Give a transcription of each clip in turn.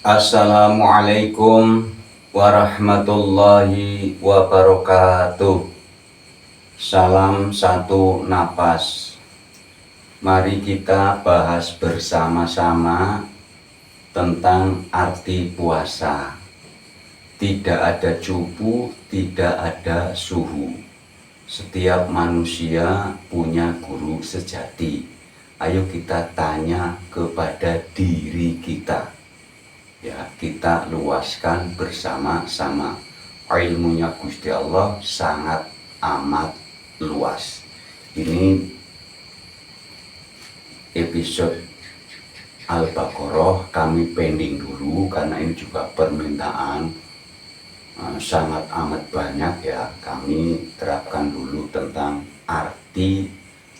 Assalamualaikum warahmatullahi wabarakatuh. Salam satu napas. Mari kita bahas bersama-sama tentang arti puasa. Tidak ada cupu, tidak ada suhu. Setiap manusia punya guru sejati. Ayo kita tanya kepada diri kita. Ya, kita luaskan bersama-sama. Ilmunya Gusti Allah sangat amat luas. Ini episode Al-Baqarah kami pending dulu karena ini juga permintaan sangat amat banyak ya. Kami terapkan dulu tentang arti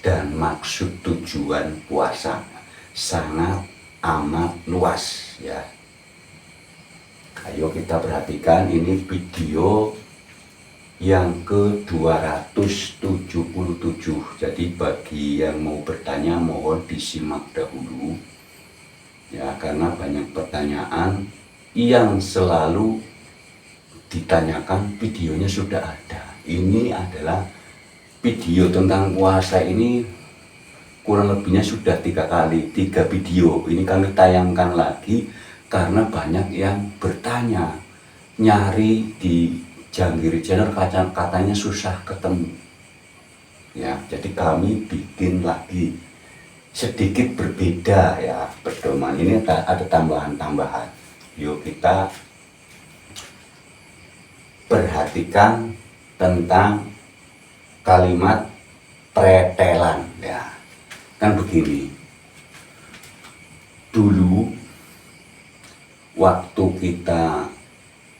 dan maksud tujuan puasa. Sangat amat luas ya. Ayo kita perhatikan, ini video yang ke-277. Jadi bagi yang mau bertanya mohon disimak dahulu ya, karena banyak pertanyaan yang selalu ditanyakan, videonya sudah ada. Ini adalah video tentang puasa, ini kurang lebihnya sudah 3 video ini kami tayangkan lagi karena banyak yang bertanya, nyari di Janggiri Channel katanya susah ketemu ya. Jadi kami bikin lagi sedikit berbeda ya, pedoman ini ada tambahan-tambahan. Yuk kita perhatikan tentang kalimat pretelan ya. Kan begini, dulu waktu kita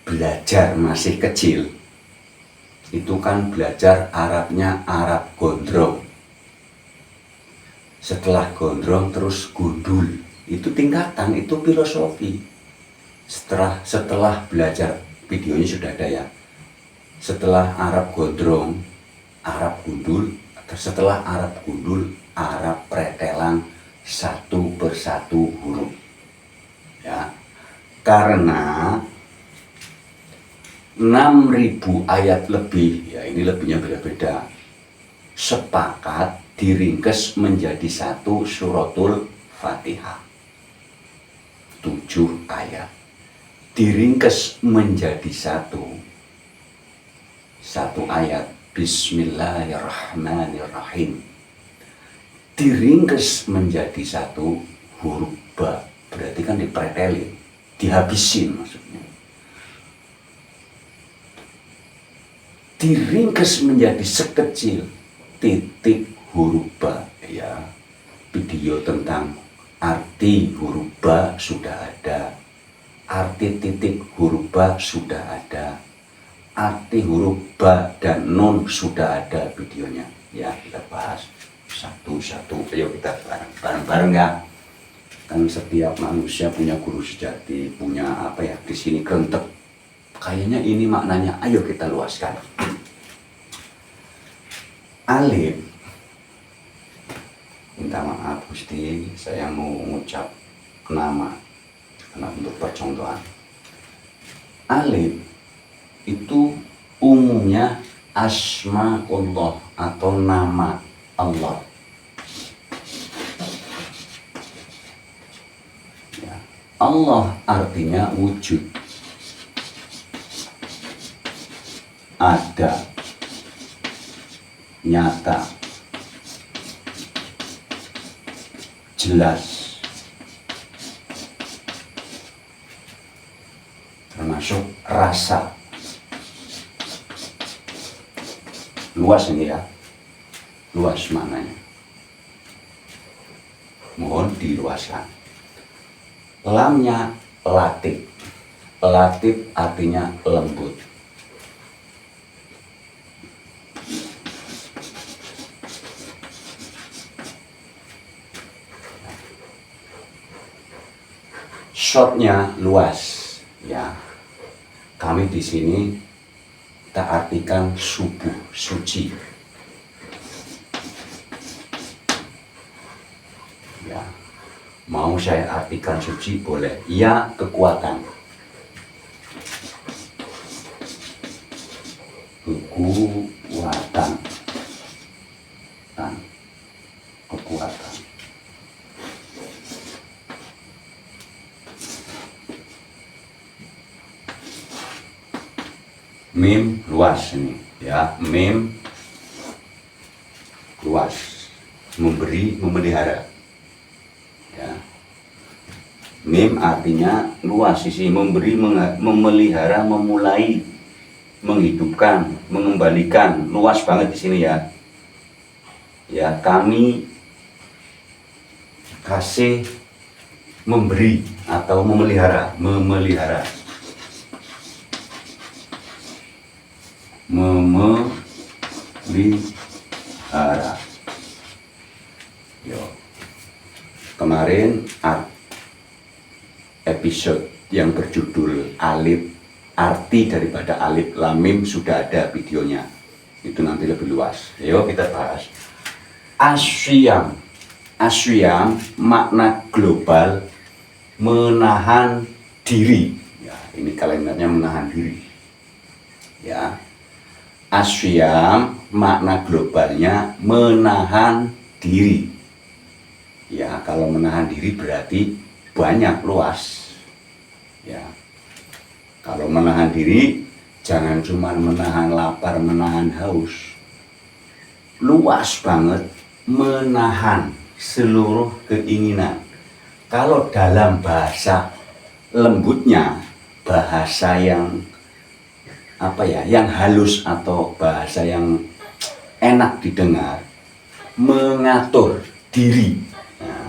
belajar masih kecil itu kan belajar Arabnya Arab gondrong, setelah gondrong terus gundul, itu tingkatan, itu filosofi. Setelah belajar, videonya sudah ada ya, setelah Arab gondrong Arab gundul, setelah Arab gundul Arab pretelan, satu persatu huruf ya. Karena 6.000 ayat lebih ya, ini lebihnya beda-beda, sepakat diringkes menjadi satu suratul Fatihah. 7 ayat diringkes menjadi satu ayat, Bismillahirrahmanirrahim, diringkes menjadi satu huruf ba, berarti kan dipretelin, dihabisin maksudnya. Diringkes menjadi sekecil titik huruf ba ya. Video tentang arti huruf ba sudah ada, arti titik huruf ba sudah ada, arti huruf ba dan nun sudah ada videonya ya. Kita bahas satu-satu. Ayo kita bareng-bareng ya. Kan setiap manusia punya guru sejati, punya apa ya, di sini kerentek kayaknya ini maknanya. Ayo kita luaskan. Alif, minta maaf Gusti, saya mau mengucap nama karena untuk percontohan. Alif itu umumnya asmaullah atau nama Allah. Allah artinya wujud, ada, nyata, jelas, termasuk rasa. Luas ini ya, luas maknanya, mohon diluaskan. Lamnya latif, latif artinya lembut. Shotnya luas ya. Kami di sini kita artikan subuh, suci ya. Mau saya artikan suci boleh. Ya, kekuatan. Kekuatan. Kekuatan. Mim luas ini ya, mim luas, memberi, memelihara ya. Mim artinya luas, sisi memberi, memelihara, memulai, menghidupkan, mengembalikan, luas banget di sini ya. Ya, kami kasih memberi atau memelihara, memelihara. Yo. Kemarin episode yang berjudul alif, arti daripada alif lam mim sudah ada videonya. Itu nanti lebih luas. Yuk kita bahas. Asyam. Asyam makna global menahan diri. Ya, ini kalendernya menahan diri. Ya. Asyam makna globalnya menahan diri. Ya, kalau menahan diri berarti banyak, luas. Ya. Kalau menahan diri jangan cuma menahan lapar, menahan haus. Luas banget, menahan seluruh keinginan. Kalau dalam bahasa lembutnya, bahasa yang yang halus atau bahasa yang enak didengar, mengatur diri. Nah,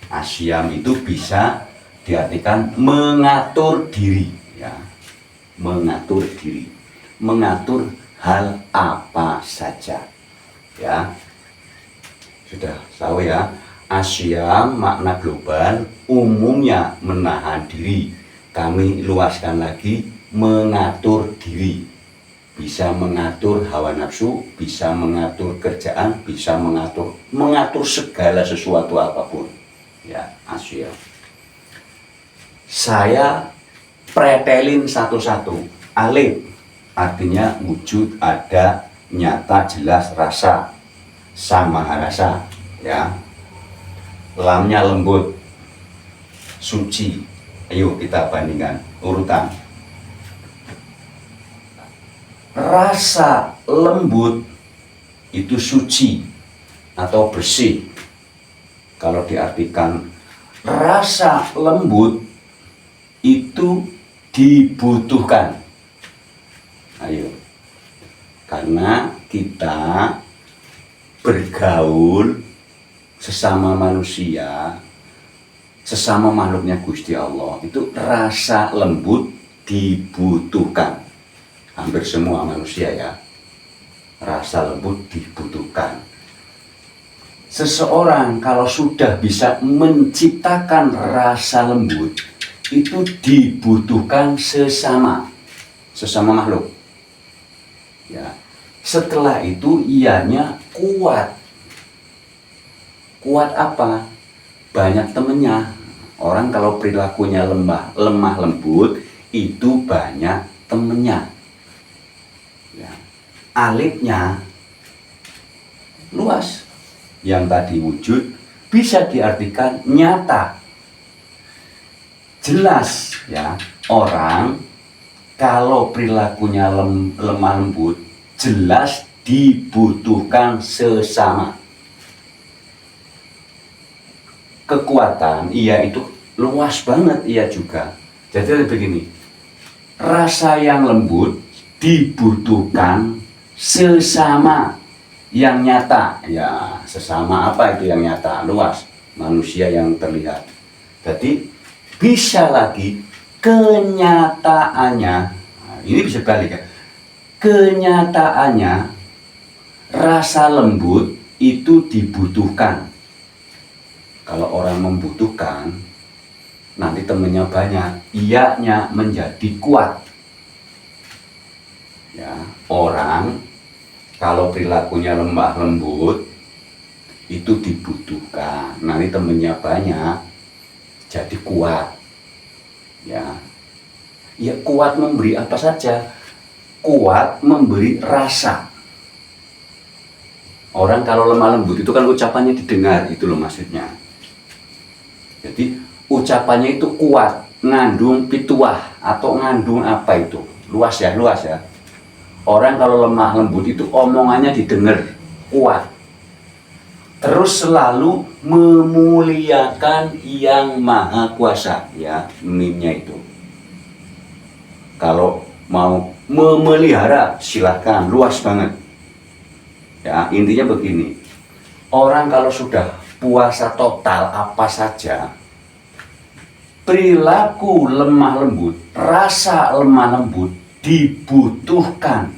asyam itu bisa diartikan mengatur diri, ya, mengatur diri, mengatur hal apa saja, ya. Sudah tahu ya, asyam makna global umumnya menahan diri. Kami luaskan lagi, mengatur diri, bisa mengatur hawa nafsu, bisa mengatur kerjaan, bisa mengatur segala sesuatu apapun. Ya, asyam. Saya pretelin satu-satu. Alif artinya wujud, ada, nyata, jelas, rasa, sang maha rasa, ya. Lamnya lembut, suci. Ayo kita bandingkan urutan. Rasa lembut itu suci atau bersih. Kalau diartikan rasa lembut itu dibutuhkan. Ayo, karena kita bergaul sesama manusia, sesama makhluknya Gusti Allah, itu rasa lembut dibutuhkan. Hampir semua manusia ya, rasa lembut dibutuhkan. Seseorang kalau sudah bisa menciptakan rasa lembut, itu dibutuhkan sesama makhluk. Ya. Setelah itu ianya kuat. Kuat apa? Banyak temennya. Orang kalau perilakunya lemah lembut, itu banyak temennya. Ya. Alifnya luas. Yang tadi wujud bisa diartikan nyata, jelas, ya. Orang kalau perilakunya lemah lembut, jelas dibutuhkan sesama. Kekuatan ia itu luas banget, ia juga. Jadi begini, rasa yang lembut dibutuhkan sesama yang nyata. Ya, sesama apa itu yang nyata? Luas, manusia yang terlihat. Jadi bisa lagi kenyataannya. Nah, ini bisa balik ya. Kenyataannya rasa lembut itu dibutuhkan. Kalau orang membutuhkan, nanti temennya banyak, ianya menjadi kuat. Ya, orang kalau perilakunya lemah lembut itu dibutuhkan, nanti temennya banyak, jadi kuat. Ya, ya kuat memberi apa saja, kuat memberi rasa. Orang kalau lemah lembut itu kan ucapannya didengar, itu loh maksudnya. Jadi ucapannya itu kuat, ngandung pituah atau ngandung apa itu, luas ya. Orang kalau lemah lembut itu omongannya didengar, kuat. Terus selalu memuliakan yang maha kuasa, ya, mimnya itu. Kalau mau memelihara silakan, luas banget. Ya, intinya begini. Orang kalau sudah puasa total apa saja, perilaku lemah lembut, rasa lemah lembut dibutuhkan.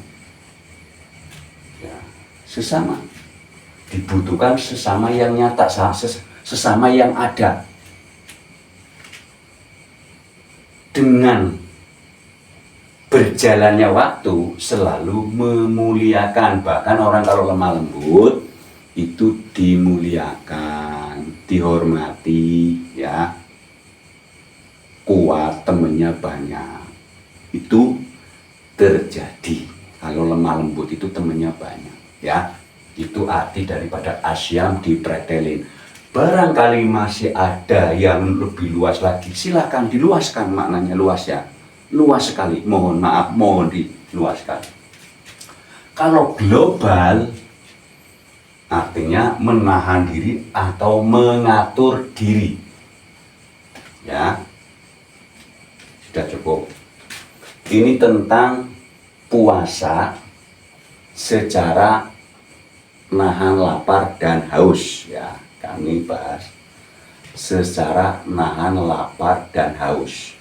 Ya, sesama. Dibutuhkan sesama yang nyata, sesama yang ada. Dengan berjalannya waktu selalu memuliakan, bahkan orang kalau lemah lembut itu dimuliakan, dihormati, ya, kuat, temennya banyak, itu terjadi kalau lemah lembut itu temennya banyak, ya. Itu arti daripada asyam dipretelin. Barangkali masih ada yang lebih luas lagi, silakan diluaskan, maknanya luas, ya. Luas sekali, mohon maaf, mohon diluaskan. Kalau global artinya menahan diri atau mengatur diri, ya. Sudah cukup. Ini tentang puasa secara nahan lapar dan haus, ya. Kami bahas secara nahan lapar dan haus.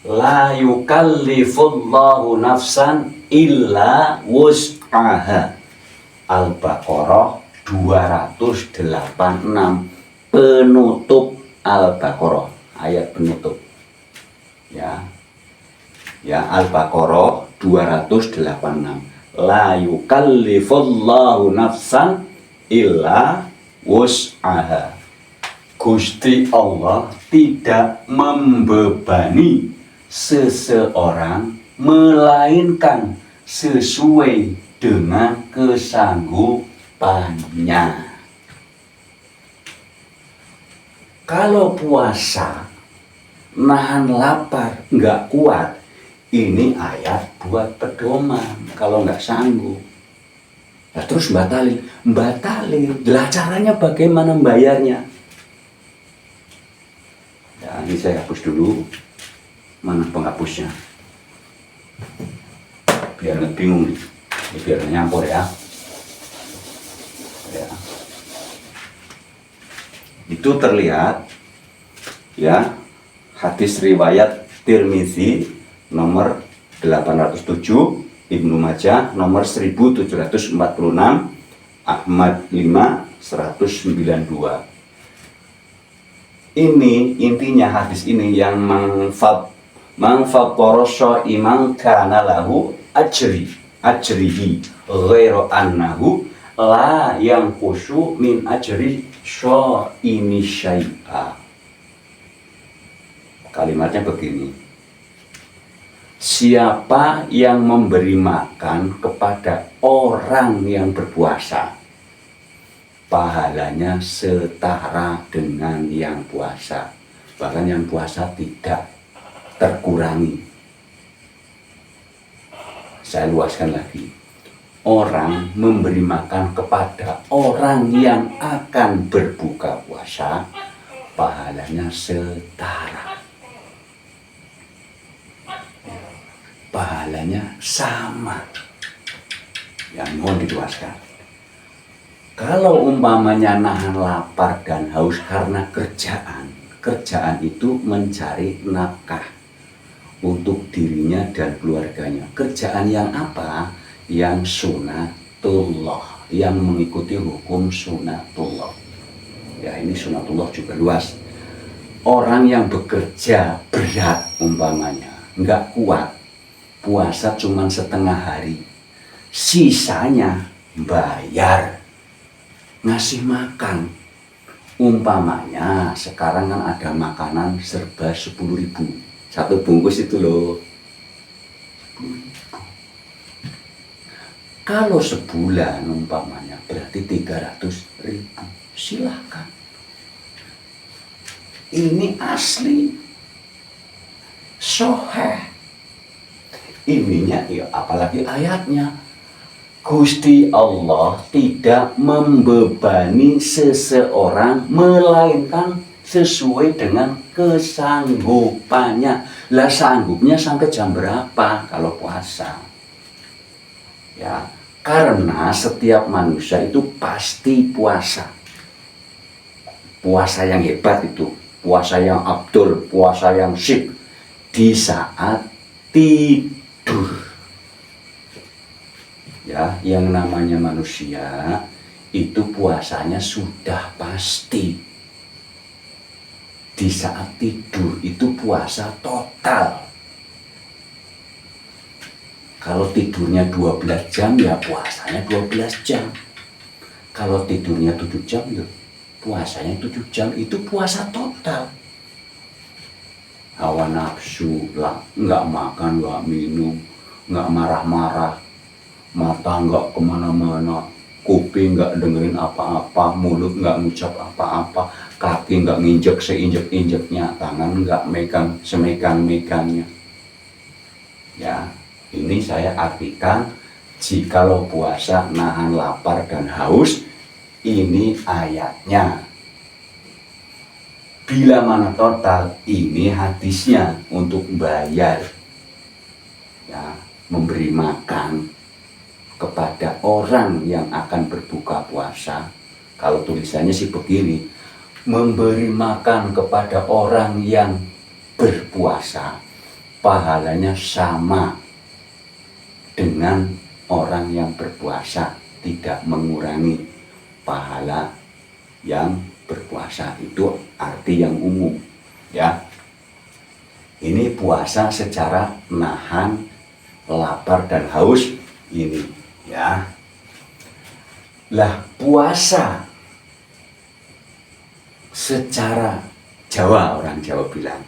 La yukallifullahu nafsan illa wus'aha. Al-Baqarah 286, penutup Al-Baqarah, ayat penutup. Ya. Ya, Al-Baqarah 286. La yukallifullahu nafsan illa wus'aha. Gusti Allah tidak membebani seseorang melainkan sesuai dengan kesanggupannya. Kalau puasa nahan lapar nggak kuat, ini ayat buat pedoman. Kalau nggak sanggup, nah terus batalin. Lah caranya bagaimana bayarnya? Ya, ini saya hapus dulu. Mana penghapusnya? Biar nggak bingung nih. Biar nggak nyampur, ya. Ya. Itu terlihat, ya, hadis riwayat Tirmizi nomor 807, Ibnu Majah nomor 1746, Ahmad 5 192. Ini intinya hadis ini yang mangfattara imang kana lahu ajrihi ghairu annahu la yang khusu min ajri ini syai'a. Kalimatnya begini: siapa yang memberi makan kepada orang yang berpuasa, pahalanya setara dengan yang puasa, bahkan yang puasa tidak terkurangi. Saya luaskan lagi. Orang memberi makan kepada orang yang akan berbuka puasa, pahalanya setara. Pahalanya sama. Yang mohon diluaskan. Kalau umpamanya nahan lapar dan haus karena kerjaan itu mencari nafkah untuk dirinya dan keluarganya. Kerjaan yang apa? Yang sunatullah, yang mengikuti hukum sunatullah. Ya, ini sunatullah juga luas. Orang yang bekerja berat umpamanya, nggak kuat, puasa cuma setengah hari, sisanya bayar, ngasih makan. Umpamanya sekarang kan ada makanan serba 10.000 satu bungkus itu loh. Kalau sebulan umpamanya berarti 300.000. Silahkan. Ini asli soheh. Ininya ya, apalagi ayatnya. Gusti Allah tidak membebani seseorang melainkan sesuai dengan kesanggupannya. Lah sanggupnya sampai jam berapa kalau puasa? Ya, karena setiap manusia itu pasti puasa. Puasa yang hebat itu, puasa yang abdul, puasa yang syik di saat tidur. Ya, yang namanya manusia itu puasanya sudah pasti. Di saat tidur itu puasa total. Kalau tidurnya 12 jam ya puasanya 12 jam. Kalau tidurnya 7 jam ya puasanya 7 jam. Itu puasa total. Hawa nafsu lah, nggak makan, nggak minum, nggak marah-marah, mata nggak kemana-mana, kuping nggak dengerin apa-apa, mulut nggak ngucap apa-apa, kaki nggak nginjek seinjek-injeknya, tangan nggak megang semegang-megangnya. Ya, ini saya artikan jikalau puasa nahan lapar dan haus, ini ayatnya. Bila mana total, ini hadisnya untuk bayar, ya, memberi makan kepada orang yang akan berbuka puasa. Kalau tulisannya sih begini, memberi makan kepada orang yang berpuasa, pahalanya sama dengan orang yang berpuasa, tidak mengurangi pahala yang berpuasa. Itu arti yang umum, ya. Ini puasa secara nahan lapar dan haus ini, ya. Lah puasa secara Jawa, orang Jawa bilang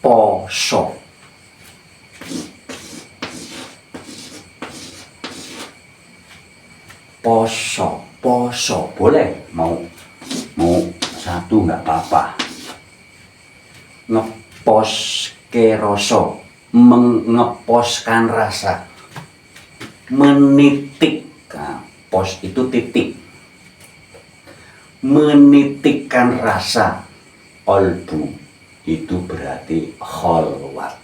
poso. Poso boleh, mau satu nggak apa-apa. Ngepos ke rasa, mengeposkan rasa, menitik. Nah, pos itu titik, menitikkan rasa. Qalbu itu berarti kholwat,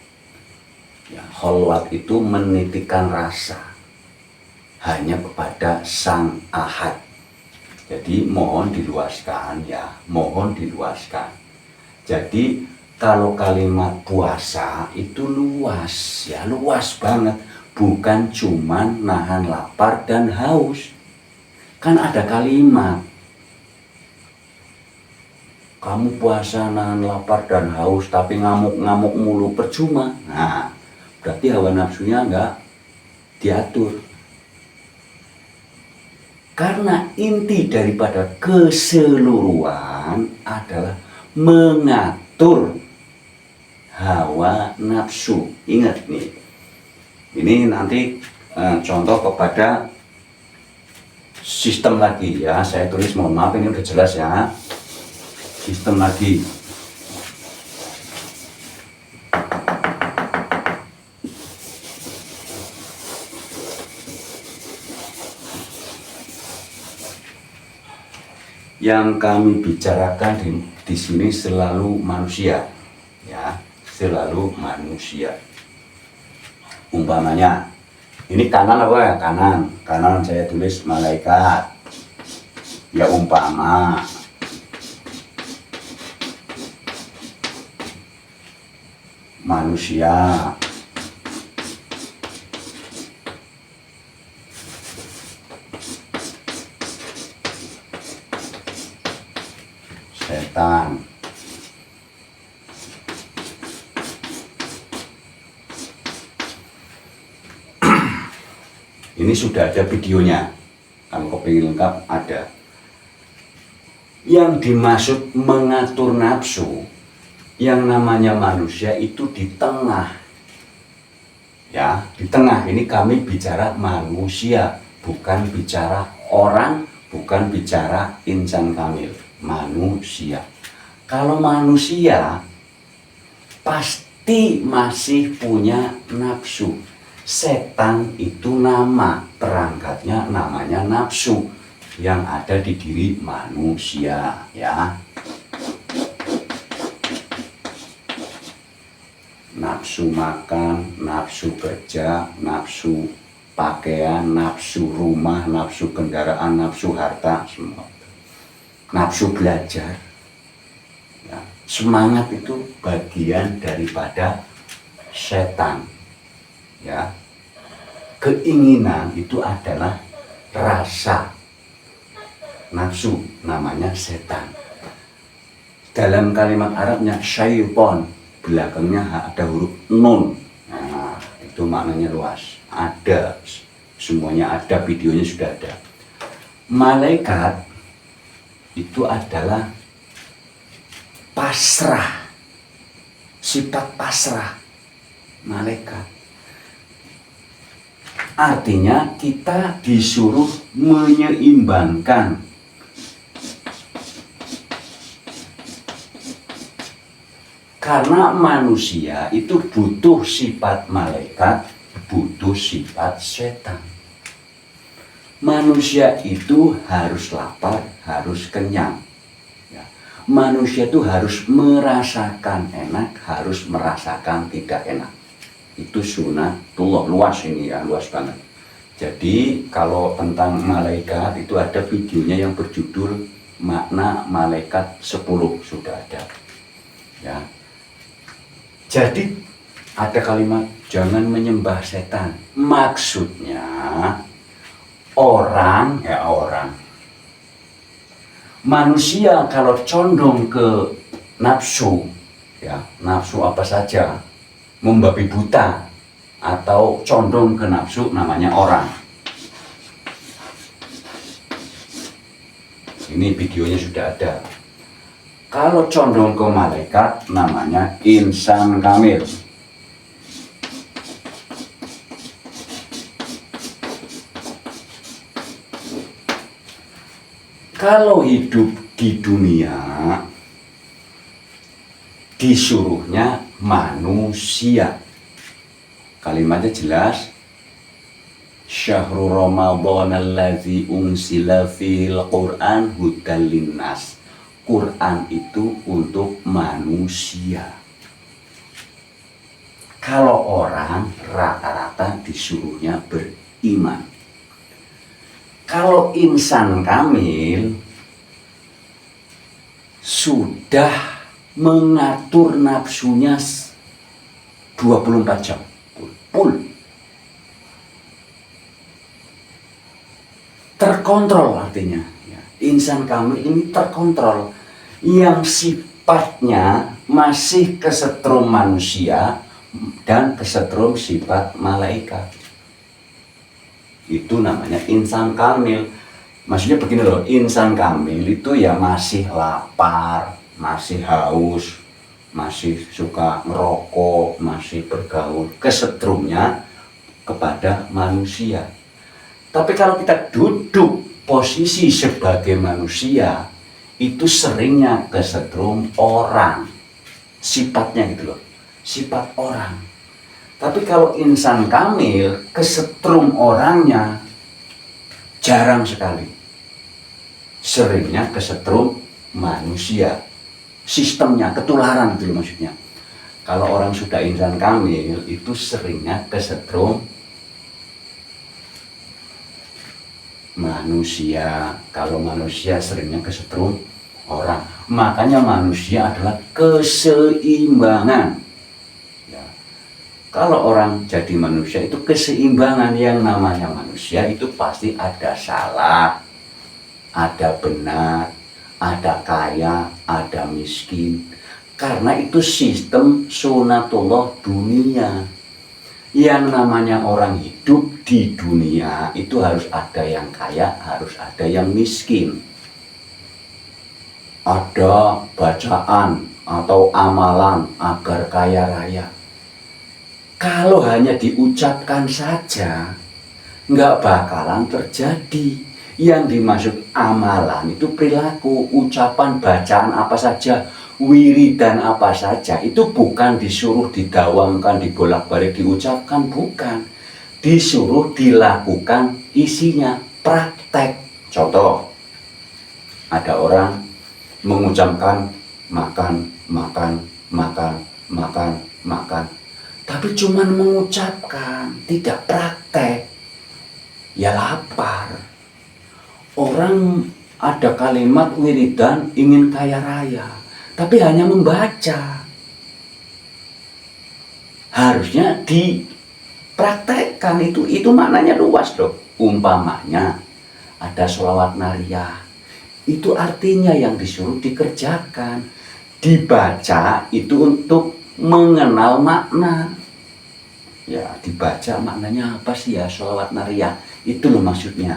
ya, kholwat itu menitikkan rasa hanya kepada Sang Ahad. Jadi mohon diluaskan, ya, mohon diluaskan. Jadi kalau kalimat puasa itu luas, ya, luas banget. Bukan cuman nahan lapar dan haus. Kan ada kalimat, kamu puasa nahan lapar dan haus tapi ngamuk-ngamuk mulu, percuma. Nah, berarti hawa nafsunya enggak diatur. Karena inti daripada keseluruhan adalah mengatur hawa nafsu. Ingat nih, ini nanti contoh kepada sistem lagi, ya. Saya tulis, mohon maaf, ini udah jelas, ya. Sistem lagi. Yang kami bicarakan di sini selalu manusia, ya, selalu manusia. Umpamanya, ini kanan apa ya? Kanan saya tulis malaikat. Ya, umpama manusia. Setan. Ini sudah ada videonya. Kalau kepingin lengkap ada. Yang dimaksud mengatur nafsu, yang namanya manusia itu di tengah. Ya, di tengah ini kami bicara manusia, bukan bicara orang, bukan bicara insan kamil, manusia. Kalau manusia pasti masih punya nafsu. Setan itu nama, perangkatnya namanya nafsu yang ada di diri manusia, ya. Nafsu makan, nafsu kerja, nafsu pakaian, nafsu rumah, nafsu kendaraan, nafsu harta, semua. Nafsu belajar. Ya, semangat itu bagian daripada setan. Ya, keinginan itu adalah rasa. Nafsu namanya setan. Dalam kalimat Arabnya syaiton, belakangnya ada huruf nun. Nah, itu maknanya luas. Ada, semuanya ada, videonya sudah ada. Malaikat itu adalah pasrah, sifat pasrah malaikat. Artinya kita disuruh menyeimbangkan karena manusia itu butuh sifat malaikat, butuh sifat setan. Manusia itu harus lapar, harus kenyang. Ya. Manusia itu harus merasakan enak, harus merasakan tidak enak. Itu sunatullah, luas ini ya, luas banget. Jadi kalau tentang malaikat itu ada videonya yang berjudul Makna Malaikat 10, sudah ada. Ya. Jadi ada kalimat jangan menyembah setan. Maksudnya orang, manusia kalau condong ke nafsu, ya, nafsu apa saja, membabi buta atau condong ke nafsu namanya orang. Ini videonya sudah ada. Kalau condong ke malaikat namanya insan kamil. Kalau hidup di dunia disuruhnya manusia. Kalimatnya jelas. Syahrul Ramadan allazi unsila fil Qur'an hudal linnas. Quran itu untuk manusia. Kalau orang rata-rata disuruhnya beriman. Kalau insan kamil sudah mengatur nafsunya 24 jam full. Terkontrol artinya ya. Insan kamil ini terkontrol, yang sifatnya masih kesetrum manusia dan kesetrum sifat malaikat. Itu namanya insan kamil. Maksudnya begini loh, insan kamil itu ya masih lapar, masih haus, masih suka ngerokok, masih bergaul, kesetrumnya kepada manusia. Tapi kalau kita duduk posisi sebagai manusia, itu seringnya kesetrum orang. Sifatnya gitu loh, sifat orang. Tapi kalau insan kamil, kesetrum orangnya jarang sekali. Seringnya kesetrum manusia. Sistemnya ketularan gitu maksudnya. Kalau orang sudah insan kamil itu seringnya kesetrum manusia. Kalau manusia seringnya kesetrum orang. Makanya manusia adalah keseimbangan. Ya. Kalau orang jadi manusia itu keseimbangan. Yang namanya manusia itu pasti ada salah, ada benar, ada kaya, ada miskin. Karena itu sistem sunatullah dunia. Yang namanya orang hidup di dunia itu harus ada yang kaya, harus ada yang miskin. ada bacaan atau amalan agar kaya raya. Kalau hanya diucapkan saja, nggak bakalan terjadi. Yang dimaksud amalan itu perilaku, ucapan, bacaan apa saja, wiridan apa saja. Itu bukan disuruh didawamkan, dibolak-balik, diucapkan, bukan. Disuruh dilakukan isinya, praktek. Contoh, ada orang mengucapkan makan, makan, makan, makan, makan. Tapi cuman mengucapkan, tidak praktek. Ya lapar. Orang ada kalimat wiridan ingin kaya raya, tapi hanya membaca. Harusnya dipraktekkan, itu maknanya luas loh. Umpamanya ada sholawat nariyah, itu artinya yang disuruh dikerjakan. Dibaca itu untuk mengenal makna. Ya, dibaca maknanya apa sih ya sholawat nariyah? Itu loh maksudnya.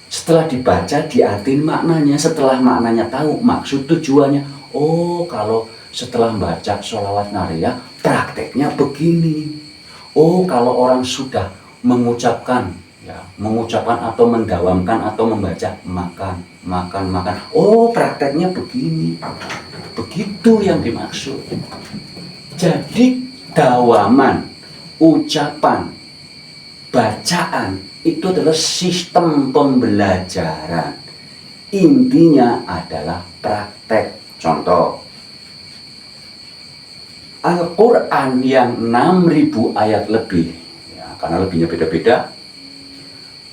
Setelah dibaca diartiin maknanya, setelah maknanya tahu maksud tujuannya. Oh, kalau setelah membaca sholawat nariyah prakteknya begini. Oh, kalau orang sudah mengucapkan atau mendawamkan atau membaca makan, makan, makan. Oh, prakteknya begini. Begitu yang dimaksud. Jadi dawaman, ucapan, bacaan itu adalah sistem pembelajaran. Intinya adalah praktek. Contoh, Al-Quran yang 6.000 ayat lebih, ya, karena lebihnya beda-beda,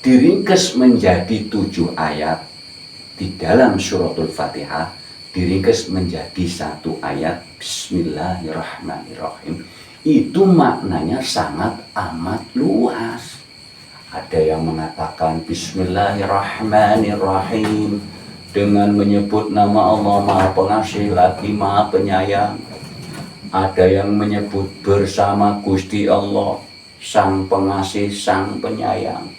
diringkas menjadi 7 ayat. Di dalam suratul Fatihah diringkas menjadi 1 ayat, Bismillahirrahmanirrahim. Itu maknanya sangat amat luas. Ada yang mengatakan Bismillahirrahmanirrahim dengan menyebut nama Allah Maha Pengasih lagi Maha Penyayang. Ada yang menyebut bersama Gusti Allah, Sang Pengasih, Sang Penyayang.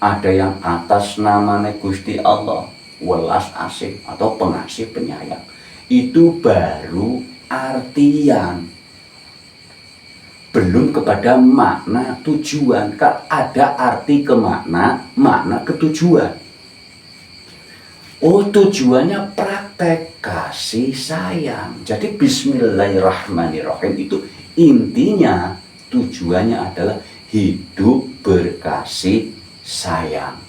Ada yang atas namanya Gusti Allah, welas asih atau pengasih penyayang. Itu baru artian, belum kepada makna tujuan. Ada arti ke makna, makna ke tujuan. Oh, tujuannya praktek kasih sayang. Jadi Bismillahirrahmanirrahim itu intinya tujuannya adalah hidup berkasih sayang.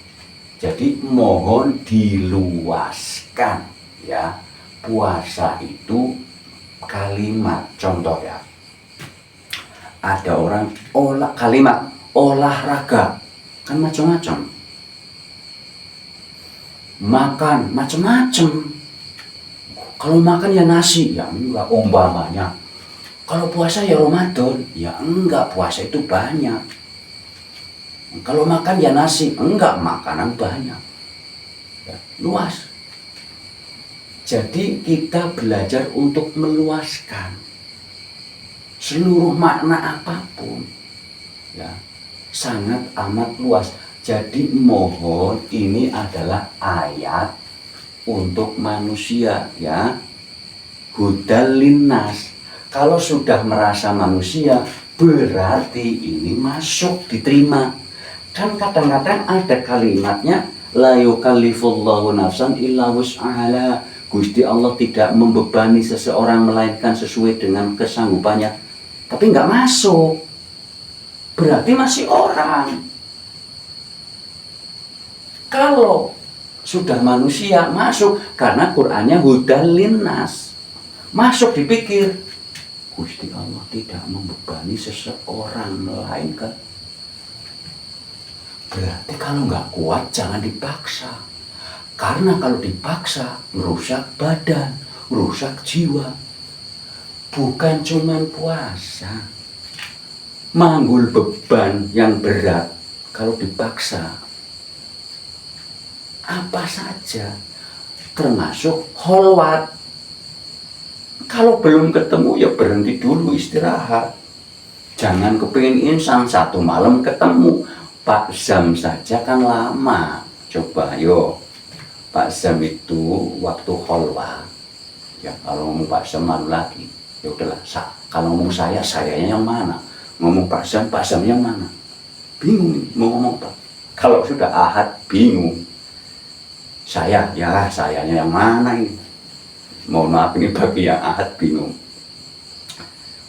Jadi mohon diluaskan ya. Puasa itu kalimat, contoh ya. Ada orang kalimat olahraga kan macam-macam, makan macam-macam. Kalau makan ya nasi, ya enggak. Umpamanya kalau puasa ya Ramadan, ya enggak, puasa itu banyak. Kalau makan ya nasi, enggak, makanan banyak ya, luas. Jadi kita belajar untuk meluaskan seluruh makna apapun ya, sangat amat luas. Jadi mohon, ini adalah ayat untuk manusia ya, hudal linnas. Kalau sudah merasa manusia berarti ini masuk, diterima. Kan kadang-kadang ada kalimatnya la yukallifullahu nafsan illa wus'aha. Gusti Allah tidak membebani seseorang melainkan sesuai dengan kesanggupannya. Tapi nggak masuk, berarti masih orang. Kalau sudah manusia masuk, karena Qur'annya hudal linnas, masuk dipikir Gusti Allah tidak membebani seseorang melainkan. Berarti kalau nggak kuat jangan dipaksa, karena kalau dipaksa merusak badan, merusak jiwa. Bukan cuma puasa, manggul beban yang berat kalau dipaksa, apa saja, termasuk kholwat. Kalau belum ketemu ya berhenti dulu, istirahat. Jangan kepingin insang 1 malam ketemu, 4 jam saja kan lama. Coba yo, Pak Sam itu waktu kholwah, ya kalau ngomong Pak Sam malu lagi, ya udahlah, kalau ngomong sayanya yang mana, ngomong Pak Sam yang mana, bingung mau ngomong apa. Kalau sudah Ahad bingung, sayanya yang mana ini, mohon maaf ini bagi yang Ahad bingung.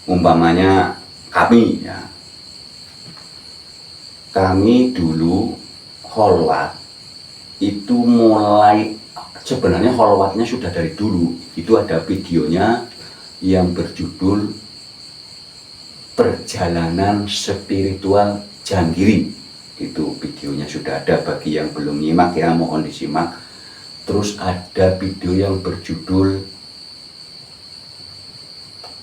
Umpamanya kami dulu kholwat itu mulai, sebenarnya kholwatnya sudah dari dulu. Itu ada videonya yang berjudul Perjalanan Spiritual Janggiri. Itu videonya sudah ada, bagi yang belum nyimak ya mohon disimak. Terus ada video yang berjudul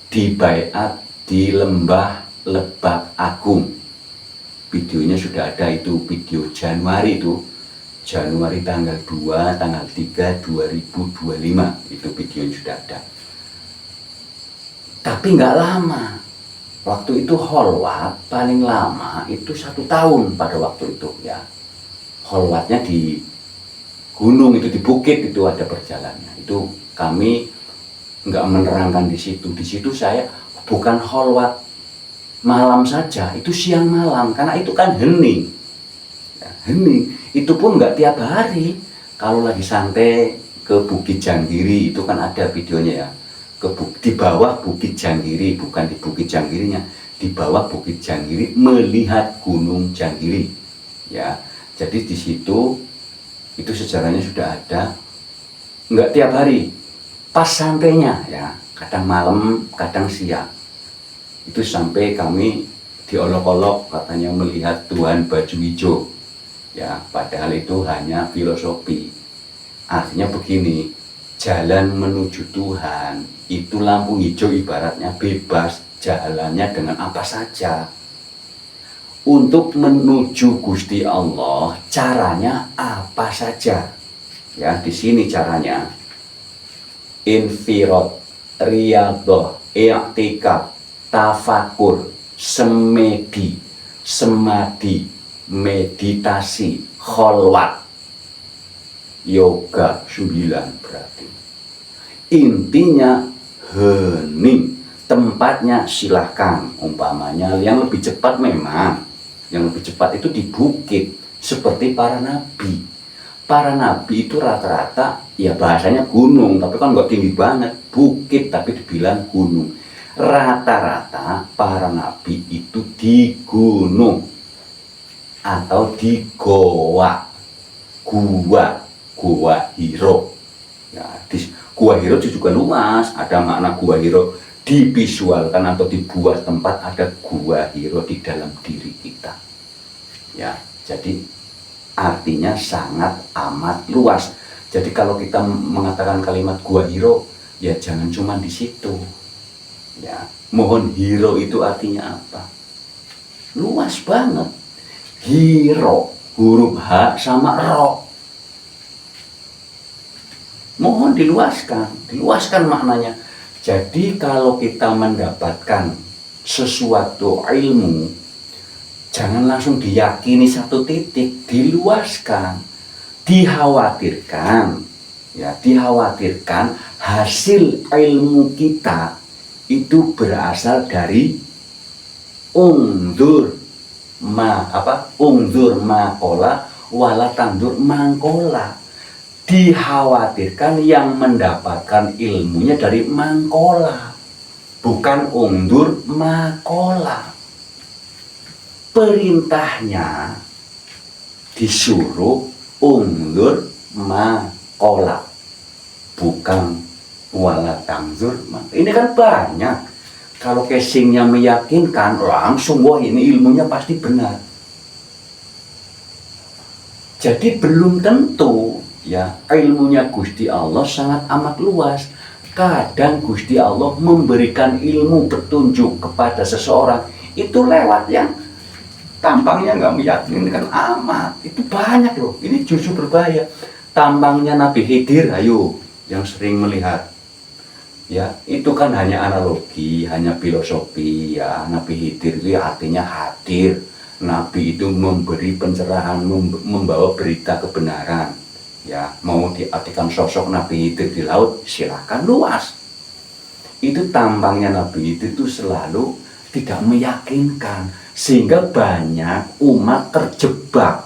Di Baiat di Lembah Lebak Agung. Videonya sudah ada, itu video Januari tanggal 2, tanggal 3, 2025. Itu videonya sudah ada. Tapi nggak lama. Waktu itu kholwat paling lama itu 1 tahun pada waktu itu ya. Kholwatnya di gunung, itu di bukit, itu ada perjalanannya. Itu kami nggak menerangkan di situ. Di situ saya bukan kholwat malam saja, itu siang malam, karena itu kan hening. Ya, hening. Itu pun nggak tiap hari. Kalau lagi santai ke Bukit Janggiri, itu kan ada videonya ya. Di bawah Bukit Janggiri, bukan di Bukit Janggirinya, di bawah Bukit Janggiri melihat Gunung Janggiri. Ya, jadi di situ itu sejarahnya sudah ada. Nggak tiap hari, pas sampainya ya, kadang malam, kadang siang. Itu sampai kami diolok-olok katanya melihat Tuhan baju hijau. Ya, padahal itu hanya filosofi. Artinya begini, jalan menuju Tuhan itu lampu hijau, ibaratnya bebas jalannya dengan apa saja. Untuk menuju Gusti Allah caranya apa saja. Ya, di sini caranya. Infirad, riyadhah, i'tikaf, tafakur, semedi, semadi, meditasi, kholwat, yoga 9 berarti. Intinya hening. Tempatnya silahkan, umpamanya yang lebih cepat memang, yang lebih cepat itu di bukit, seperti para nabi. Para nabi itu rata-rata ya bahasanya gunung, tapi kan nggak tinggi banget, bukit tapi dibilang gunung. Rata-rata para nabi itu di gunung atau di gua Hiro. Ya, di Gua Hiro itu juga luas, ada makna Gua Hiro divisualkan atau dibuat tempat, ada Gua Hiro di dalam diri kita. Ya, jadi artinya sangat amat luas. Jadi kalau kita mengatakan kalimat Gua Hiro, ya jangan cuma di situ. Ya, mohon hiro itu artinya apa? Luas banget. Hiro, huruf H sama ro. Mohon diluaskan maknanya. Jadi kalau kita mendapatkan sesuatu ilmu, jangan langsung diyakini satu titik, diluaskan. Dikhawatirkan hasil ilmu kita itu berasal dari ungdur makola wala tandur mangkola. Dikhawatirkan yang mendapatkan ilmunya dari mangkola, bukan ungdur makola. Perintahnya disuruh ungdur makola, bukan wala tandur. Ini kan banyak. Kalau casingnya meyakinkan, langsung wah ini ilmunya pasti benar. Jadi belum tentu ya, ilmunya Gusti Allah sangat amat luas. Kadang Gusti Allah memberikan ilmu petunjuk kepada seseorang itu lewat yang tampangnya nggak meyakinkan amat. Itu banyak loh. Ini justru berbahaya. Tampangnya Nabi Khidir, ayo yang sering melihat. Ya, itu kan hanya analogi, hanya filosofi ya. Nabi Khidir itu artinya hadir. Nabi itu memberi pencerahan, membawa berita kebenaran. Ya, mau diartikan sosok Nabi Khidir di laut, silakan luas. Itu tampangnya Nabi Khidir itu selalu tidak meyakinkan, sehingga banyak umat terjebak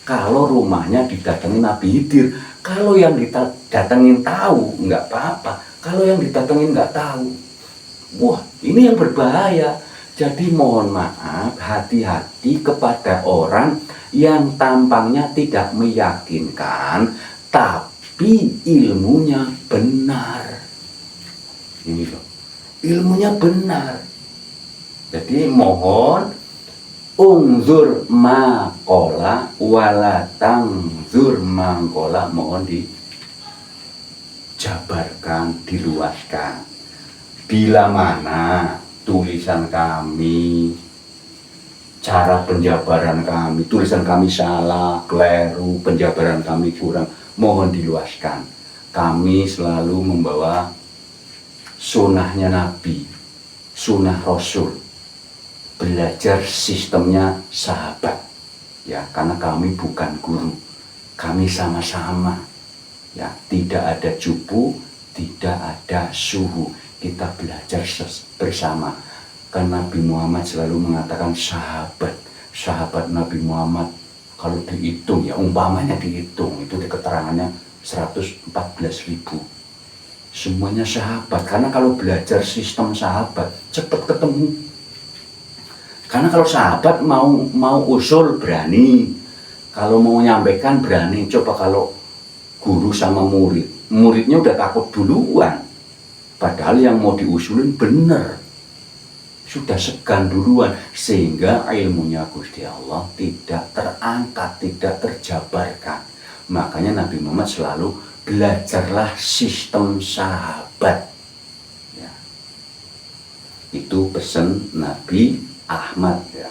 kalau rumahnya didatangi Nabi Khidir. Kalau yang didatengin tahu nggak apa-apa, kalau yang didatengin nggak tahu, wah ini yang berbahaya. Jadi mohon maaf, hati-hati kepada orang yang tampangnya tidak meyakinkan tapi ilmunya benar. Ini loh, ilmunya benar. Jadi mohon ungzur maqola walatang zur mangkola, mohon dijabarkan, diluaskan. Bila mana tulisan kami, cara penjabaran kami, tulisan kami salah, keliru, penjabaran kami kurang, mohon diluaskan. Kami selalu membawa sunnahnya Nabi, sunnah Rasul, belajar sistemnya sahabat, ya, karena kami bukan guru, kami sama-sama, ya, tidak ada cupu, tidak ada suhu, kita belajar bersama. Karena Nabi Muhammad selalu mengatakan sahabat Nabi Muhammad, kalau dihitung, ya umpamanya dihitung, itu di keterangannya 114.000. Semuanya sahabat, karena kalau belajar sistem sahabat cepat ketemu. Karena kalau sahabat mau usul berani, kalau mau nyampaikan berani. Coba kalau guru sama muridnya udah takut duluan, padahal yang mau diusulin bener, sudah segan duluan, sehingga ilmunya Gusti Allah tidak terangkat, tidak terjabarkan. Makanya Nabi Muhammad selalu belajarlah sistem sahabat, ya. Itu pesan Nabi Ahmad, ya,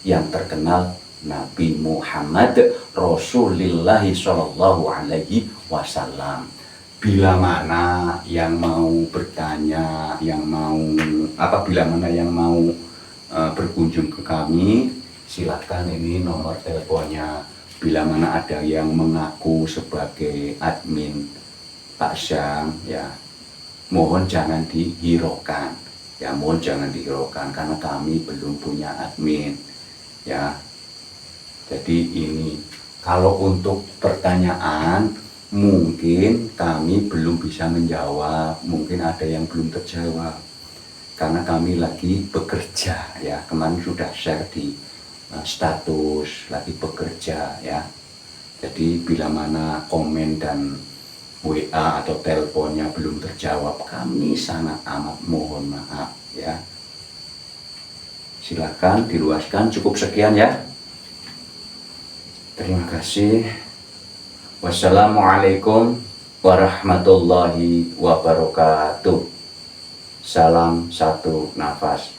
yang terkenal Nabi Muhammad Rasulullah Shallallahu Alaihi Wasallam. Bila mana yang mau bertanya, bila mana yang mau berkunjung ke kami, silakan, ini nomor teleponnya. Bila mana ada yang mengaku sebagai admin Pak Syam, ya, mohon jangan dihiraukan, ya, mohon jangan dihiraukan, karena kami belum punya admin, ya. Jadi ini, kalau untuk pertanyaan mungkin kami belum bisa menjawab, mungkin ada yang belum terjawab, karena kami lagi bekerja, ya. Kemarin sudah share di status lagi bekerja, ya. Jadi bila mana komen dan WA atau teleponnya belum terjawab, kami sangat amat mohon maaf, ya. Silakan diluaskan, cukup sekian, ya. Terima kasih. Wassalamualaikum warahmatullahi wabarakatuh. Salam satu nafas.